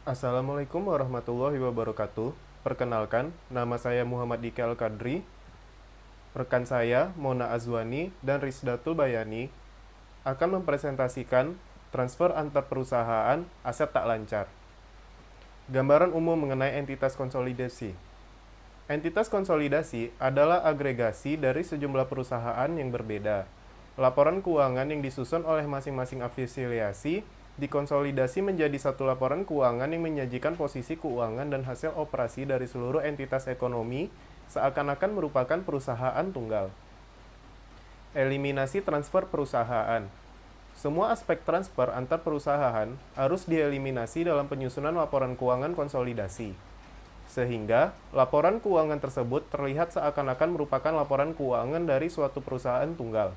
Assalamualaikum warahmatullahi wabarakatuh. Perkenalkan, nama saya Muhammad Diki Al-Kadri. Rekan saya, Mona Azwani dan Rizdatul Bayani akan mempresentasikan transfer antar perusahaan aset tak lancar. Gambaran umum mengenai entitas konsolidasi. Entitas konsolidasi adalah agregasi dari sejumlah perusahaan yang berbeda. Laporan keuangan yang disusun oleh masing-masing afiliasi dikonsolidasi menjadi satu laporan keuangan yang menyajikan posisi keuangan dan hasil operasi dari seluruh entitas ekonomi seakan-akan merupakan perusahaan tunggal. Eliminasi transfer perusahaan. Semua aspek transfer antar perusahaan harus dieliminasi dalam penyusunan laporan keuangan konsolidasi, sehingga laporan keuangan tersebut terlihat seakan-akan merupakan laporan keuangan dari suatu perusahaan tunggal.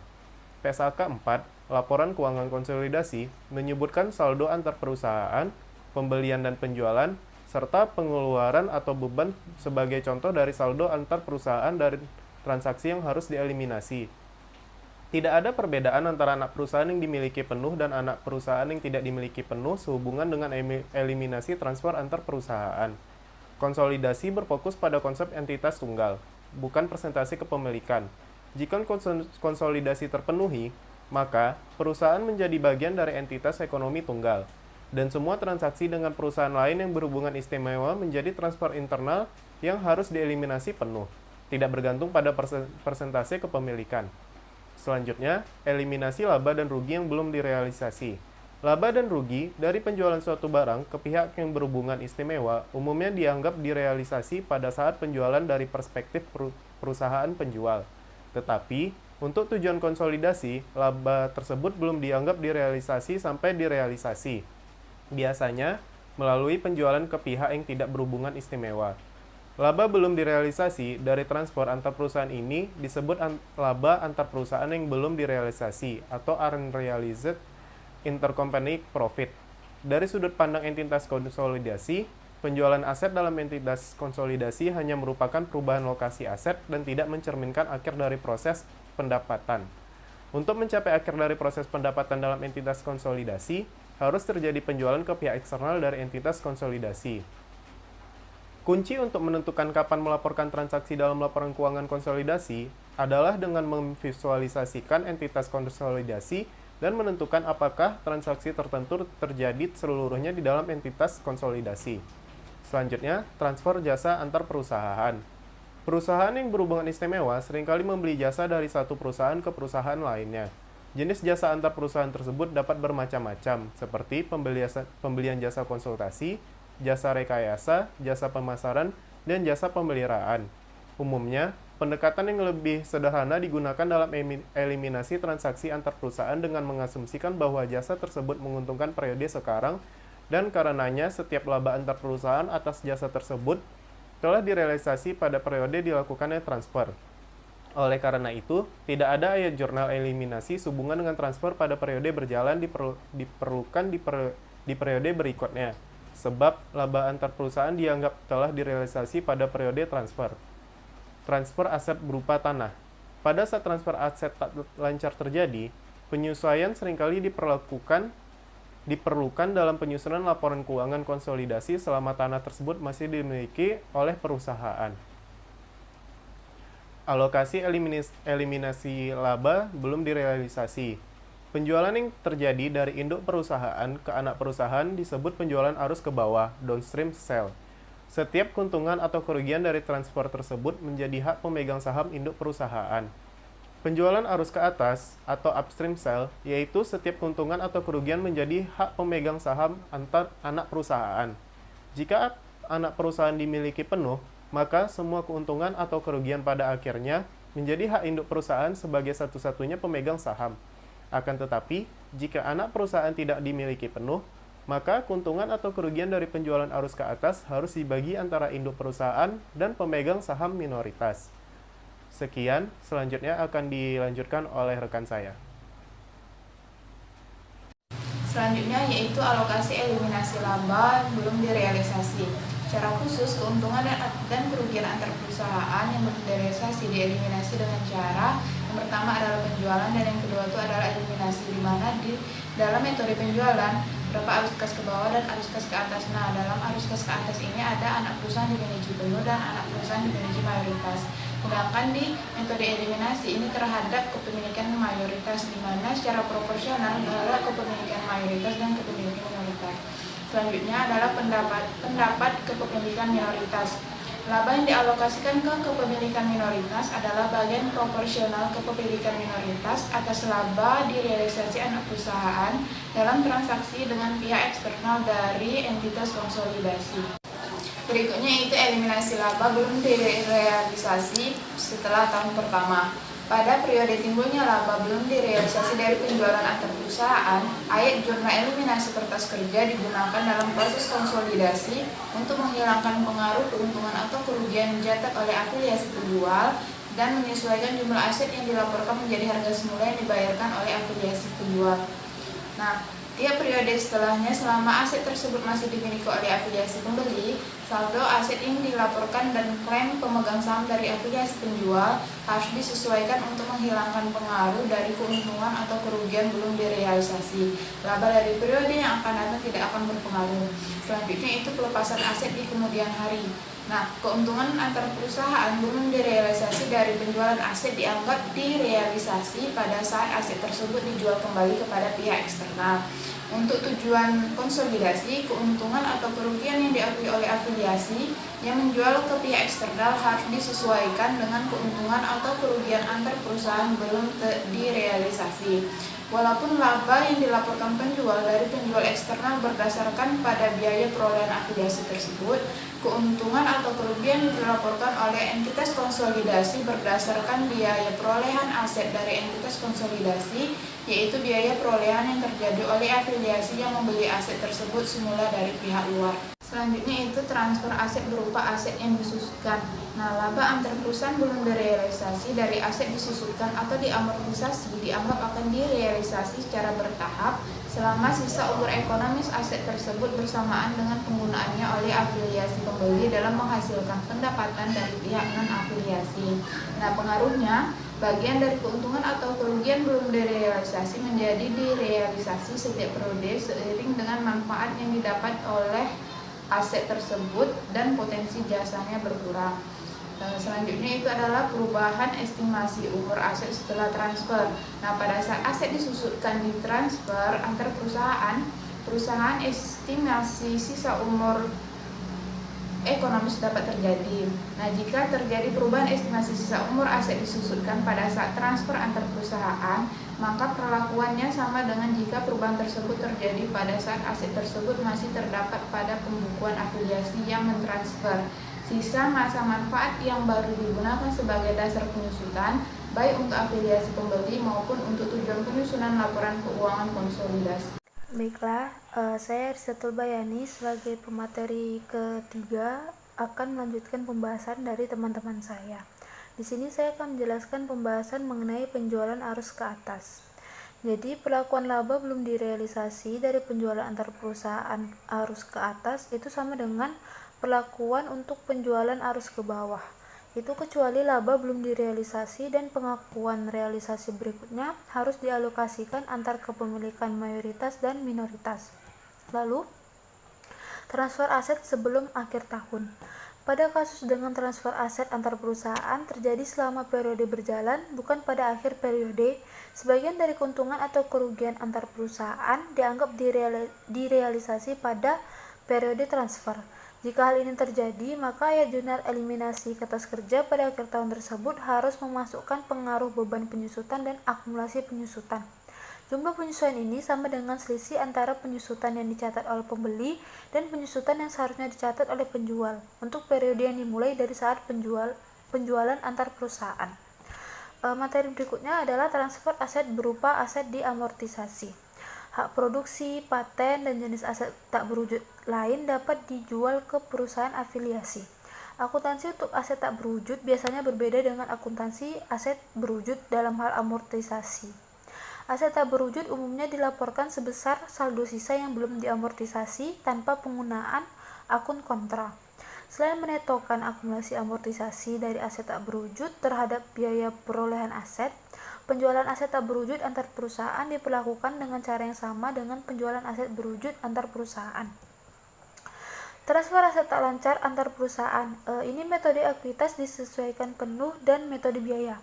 PSAK 4, Laporan Keuangan Konsolidasi, menyebutkan saldo antar perusahaan, pembelian dan penjualan, serta pengeluaran atau beban sebagai contoh dari saldo antar perusahaan dari transaksi yang harus dieliminasi. Tidak ada perbedaan antara anak perusahaan yang dimiliki penuh dan anak perusahaan yang tidak dimiliki penuh sehubungan dengan eliminasi transfer antar perusahaan. Konsolidasi berfokus pada konsep entitas tunggal, bukan presentasi kepemilikan. Jika konsolidasi terpenuhi, maka perusahaan menjadi bagian dari entitas ekonomi tunggal, dan semua transaksi dengan perusahaan lain yang berhubungan istimewa menjadi transfer internal yang harus dieliminasi penuh, tidak bergantung pada persentase kepemilikan. Selanjutnya, eliminasi laba dan rugi yang belum direalisasi. Laba dan rugi dari penjualan suatu barang ke pihak yang berhubungan istimewa umumnya dianggap direalisasi pada saat penjualan dari perspektif perusahaan penjual. Tetapi, untuk tujuan konsolidasi, laba tersebut belum dianggap direalisasi sampai direalisasi. Biasanya, melalui penjualan ke pihak yang tidak berhubungan istimewa. Laba belum direalisasi dari transfer antar perusahaan ini disebut laba antar perusahaan yang belum direalisasi atau unrealized intercompany profit. Dari sudut pandang entitas konsolidasi, penjualan aset dalam entitas konsolidasi hanya merupakan perubahan lokasi aset dan tidak mencerminkan akhir dari proses pendapatan. Untuk mencapai akhir dari proses pendapatan dalam entitas konsolidasi, harus terjadi penjualan ke pihak eksternal dari entitas konsolidasi. Kunci untuk menentukan kapan melaporkan transaksi dalam laporan keuangan konsolidasi adalah dengan memvisualisasikan entitas konsolidasi dan menentukan apakah transaksi tertentu terjadi seluruhnya di dalam entitas konsolidasi. Selanjutnya, transfer jasa antar perusahaan. Perusahaan yang berhubungan istimewa seringkali membeli jasa dari satu perusahaan ke perusahaan lainnya. Jenis jasa antar perusahaan tersebut dapat bermacam-macam, seperti pembelian jasa konsultasi, jasa rekayasa, jasa pemasaran, dan jasa pemeliharaan. Umumnya, pendekatan yang lebih sederhana digunakan dalam eliminasi transaksi antar perusahaan dengan mengasumsikan bahwa jasa tersebut menguntungkan periode sekarang dan karenanya setiap laba antar perusahaan atas jasa tersebut telah direalisasi pada periode dilakukannya transfer. Oleh karena itu, tidak ada ayat jurnal eliminasi sehubungan dengan transfer pada periode berjalan diperlukan di periode berikutnya, sebab laba antar perusahaan dianggap telah direalisasi pada periode transfer. Transfer aset berupa tanah. Pada saat transfer aset tak lancar terjadi, penyesuaian seringkali diperlukan dalam penyusunan laporan keuangan konsolidasi selama tanah tersebut masih dimiliki oleh perusahaan. Alokasi eliminasi laba belum direalisasi. Penjualan yang terjadi dari induk perusahaan ke anak perusahaan disebut penjualan arus ke bawah, downstream sale. Setiap keuntungan atau kerugian dari transfer tersebut menjadi hak pemegang saham induk perusahaan. Penjualan arus ke atas atau upstream sale, yaitu setiap keuntungan atau kerugian menjadi hak pemegang saham antar anak perusahaan. Jika anak perusahaan dimiliki penuh, maka semua keuntungan atau kerugian pada akhirnya menjadi hak induk perusahaan sebagai satu-satunya pemegang saham. Akan tetapi, jika anak perusahaan tidak dimiliki penuh, maka keuntungan atau kerugian dari penjualan arus ke atas harus dibagi antara induk perusahaan dan pemegang saham minoritas. Sekian, selanjutnya akan dilanjutkan oleh rekan saya. Selanjutnya yaitu alokasi eliminasi laba belum direalisasi. Secara khusus, keuntungan dan kerugian antar perusahaan yang belum direalisasi dieliminasi dengan cara yang pertama adalah penjualan dan yang kedua itu adalah eliminasi, di mana di dalam metode penjualan berapa arus kas ke bawah dan arus kas ke atas. Nah, dalam arus kas ke atas ini ada anak perusahaan di manajemen penuh dan anak perusahaan di manajemen mayoritas. Sedangkan di metode eliminasi ini terhadap kepemilikan mayoritas, di mana secara proporsional adalah kepemilikan mayoritas dan kepemilikan minoritas. Selanjutnya adalah pendapat kepemilikan minoritas. Laba yang dialokasikan ke kepemilikan minoritas adalah bagian proporsional kepemilikan minoritas atas laba direalisasi anak perusahaan dalam transaksi dengan pihak eksternal dari entitas konsolidasi. Berikutnya itu eliminasi laba belum direalisasi setelah tahun pertama. Pada periode timbulnya laba belum direalisasi dari penjualan antar perusahaan, ayat jurnal eliminasi kertas kerja digunakan dalam proses konsolidasi untuk menghilangkan pengaruh keuntungan atau kerugian yang dicatat oleh afiliasi penjual dan menyesuaikan jumlah aset yang dilaporkan menjadi harga semula yang dibayarkan oleh afiliasi penjual. Nah, tiap periode setelahnya selama aset tersebut masih dimiliki oleh afiliasi pembeli, saldo aset yang dilaporkan dan klaim pemegang saham dari afiliasi penjual harus disesuaikan untuk menghilangkan pengaruh dari keuntungan atau kerugian belum direalisasi. Laba dari periode yang akan datang tidak akan berpengaruh. Selanjutnya itu pelepasan aset di kemudian hari. Nah, keuntungan antar perusahaan belum direalisasi dari penjualan aset dianggap direalisasi pada saat aset tersebut dijual kembali kepada pihak eksternal. Untuk tujuan konsolidasi, keuntungan atau kerugian yang diakui oleh afiliasi yang menjual ke pihak eksternal harus disesuaikan dengan keuntungan atau kerugian antar perusahaan belum direalisasi. Walaupun laba yang dilaporkan penjual dari penjual eksternal berdasarkan pada biaya perolehan afiliasi tersebut, keuntungan atau kerugian yang dilaporkan oleh entitas konsolidasi berdasarkan biaya perolehan aset dari entitas konsolidasi, yaitu biaya perolehan yang terjadi oleh afiliasi yang membeli aset tersebut semula dari pihak luar. Selanjutnya itu transfer aset berupa aset yang disusutkan. Nah, laba antar perusahaan belum direalisasi dari aset disusutkan atau diamortisasi dianggap akan direalisasi secara bertahap selama sisa umur ekonomis aset tersebut bersamaan dengan penggunaannya oleh afiliasi pembeli dalam menghasilkan pendapatan dari pihak non-afiliasi. Nah, pengaruhnya, bagian dari keuntungan atau kerugian belum direalisasi menjadi direalisasi setiap periode seiring dengan manfaat yang didapat oleh aset tersebut dan potensi jasanya berkurang. Selanjutnya itu adalah perubahan estimasi umur aset setelah transfer. Nah, pada saat aset disusutkan di transfer antar perusahaan estimasi sisa umur ekonomis dapat terjadi. Nah, jika terjadi perubahan estimasi sisa umur aset disusutkan pada saat transfer antar perusahaan, maka perlakuannya sama dengan jika perubahan tersebut terjadi pada saat aset tersebut masih terdapat pada pembukuan afiliasi yang mentransfer. Sisa masa manfaat yang baru digunakan sebagai dasar penyusutan, baik untuk afiliasi pembeli maupun untuk tujuan penyusunan laporan keuangan konsolidasi. Baiklah, saya Rizatul Bayani sebagai pemateri ketiga akan melanjutkan pembahasan dari teman-teman saya. Di sini saya akan menjelaskan pembahasan mengenai penjualan arus ke atas. Jadi, perlakuan laba belum direalisasi dari penjualan antar perusahaan arus ke atas itu sama dengan perlakuan untuk penjualan arus ke bawah. Itu kecuali laba belum direalisasi dan pengakuan realisasi berikutnya harus dialokasikan antar kepemilikan mayoritas dan minoritas. Lalu, transfer aset sebelum akhir tahun. Pada kasus dengan transfer aset antar perusahaan terjadi selama periode berjalan, bukan pada akhir periode. Sebagian dari keuntungan atau kerugian antar perusahaan dianggap direalisasi pada periode transfer. Jika hal ini terjadi, maka ayat jurnal eliminasi kertas kerja pada akhir tahun tersebut harus memasukkan pengaruh beban penyusutan dan akumulasi penyusutan. Jumlah penyusutan ini sama dengan selisih antara penyusutan yang dicatat oleh pembeli dan penyusutan yang seharusnya dicatat oleh penjual untuk periode yang dimulai dari saat penjualan antar perusahaan. Materi berikutnya adalah transfer aset berupa aset diamortisasi. Hak produksi, paten, dan jenis aset tak berwujud lain dapat dijual ke perusahaan afiliasi. Akuntansi untuk aset tak berwujud biasanya berbeda dengan akuntansi aset berwujud dalam hal amortisasi. Aset tak berwujud umumnya dilaporkan sebesar saldo sisa yang belum diamortisasi tanpa penggunaan akun kontra. Selain menetokan akumulasi amortisasi dari aset tak berwujud terhadap biaya perolehan aset, penjualan aset tak berwujud antar perusahaan diperlakukan dengan cara yang sama dengan penjualan aset berwujud antar perusahaan. Transfer aset tak lancar antar perusahaan. Ini metode ekuitas disesuaikan penuh dan metode biaya.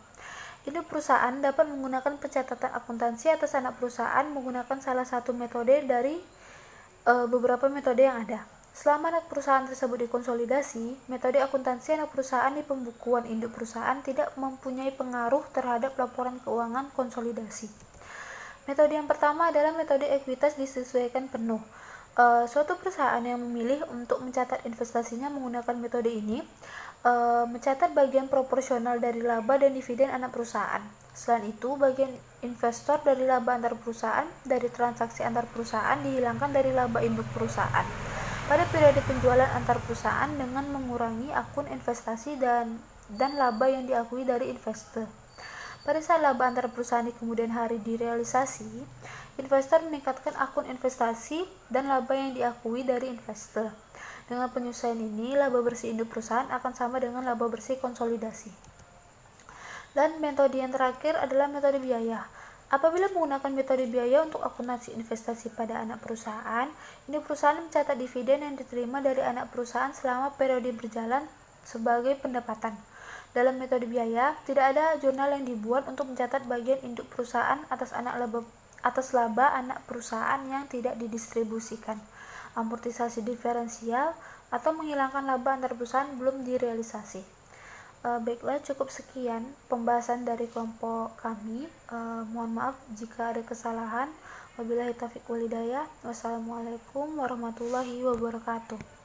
Induk perusahaan dapat menggunakan pencatatan akuntansi atas anak perusahaan menggunakan salah satu metode dari beberapa metode yang ada. Selama anak perusahaan tersebut dikonsolidasi, metode akuntansi anak perusahaan di pembukuan induk perusahaan tidak mempunyai pengaruh terhadap laporan keuangan konsolidasi. Metode yang pertama adalah metode ekuitas disesuaikan penuh. Suatu perusahaan yang memilih untuk mencatat investasinya menggunakan metode ini mencatat bagian proporsional dari laba dan dividen anak perusahaan. Selain itu, bagian investor dari laba antar perusahaan dari transaksi antar perusahaan dihilangkan dari laba induk perusahaan pada periode penjualan antar perusahaan dengan mengurangi akun investasi dan laba yang diakui dari investor. Pada saat laba antar perusahaan di kemudian hari direalisasi, investor meningkatkan akun investasi dan laba yang diakui dari investor. Dengan penyesuaian ini, laba bersih induk perusahaan akan sama dengan laba bersih konsolidasi. Dan metode yang terakhir adalah metode biaya. Apabila menggunakan metode biaya untuk akuntansi investasi pada anak perusahaan, induk perusahaan mencatat dividen yang diterima dari anak perusahaan selama periode berjalan sebagai pendapatan. Dalam metode biaya, tidak ada jurnal yang dibuat untuk mencatat bagian induk perusahaan atas laba anak perusahaan yang tidak didistribusikan, amortisasi diferensial, atau menghilangkan laba antar perusahaan belum direalisasi. Baiklah, cukup sekian pembahasan dari kelompok kami. Mohon maaf jika ada kesalahan. Wabillahi taufiq wal hidayah. Wassalamualaikum warahmatullahi wabarakatuh.